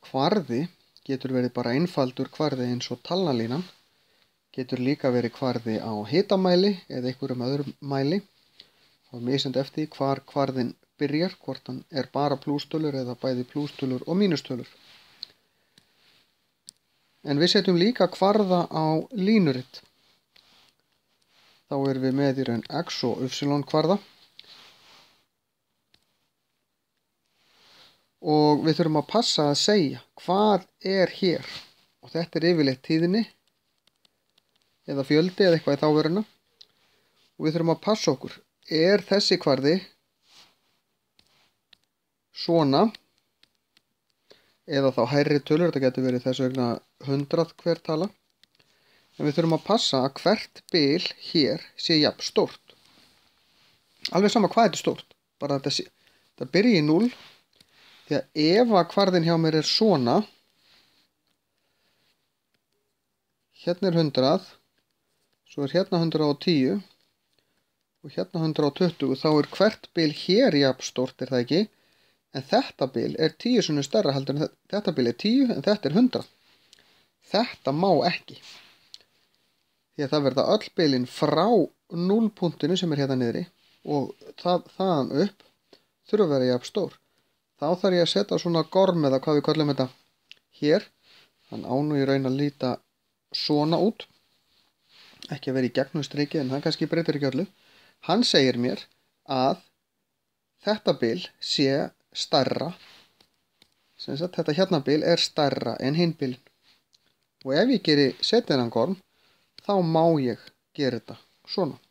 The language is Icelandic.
Kvarði getur verið bara einfaldur kvarði eins og talnalínan, getur líka verið kvarði á hitamæli eða einhverjum öðrum mæli. Það er misjafnt eftir því hvar kvarðinn byrjar, hvort hann er bara plústölur eða bæði plústölur og mínustölur. En við setjum líka kvarða á línurit. Þá erum við með í raun x og y kvarða. Og við þurfum að passa að segja hvað er hér. Og þetta er yfirleitt tíðni eða fjöldi eða eitthvað í þá veruna. Og við þurfum að passa okkur. Er þessi kvarði svona eða þá hærri tölur, þetta getur verið þess vegna 100 hver tala. En við þurfum að passa að hvert bil hér sé jafn stórt. Alveg sama hvað þetta er stórt. Bara þetta byrji í 0. Því að ef að kvarðinn hjá mér er svona, hérna er 100, svo er hérna 110 og hérna 120, þá er hvert bil hér jafn stórt, er það ekki? En þetta bil er 10 sinnum stærra heldur en þetta bil er 10 en þetta er 100. Þetta má ekki. Því að það verða öll bilin frá 0 punktinu sem er hérna niðri og þaðan upp þurfa að vera jafn stór. Þá þarf ég að setja svona gorm eða hvað við kallum þetta hér. Hann á nú í raun að líta svona út. Ekki að vera í gegnum strikið en hann kannski breytir ekki öllu. Hann segir mér að þetta bil sé stærra. Sem sagt þetta hérna bil er stærra en hinn bilin. Og ef ég setja þennan gorm þá má ég gera þetta svona.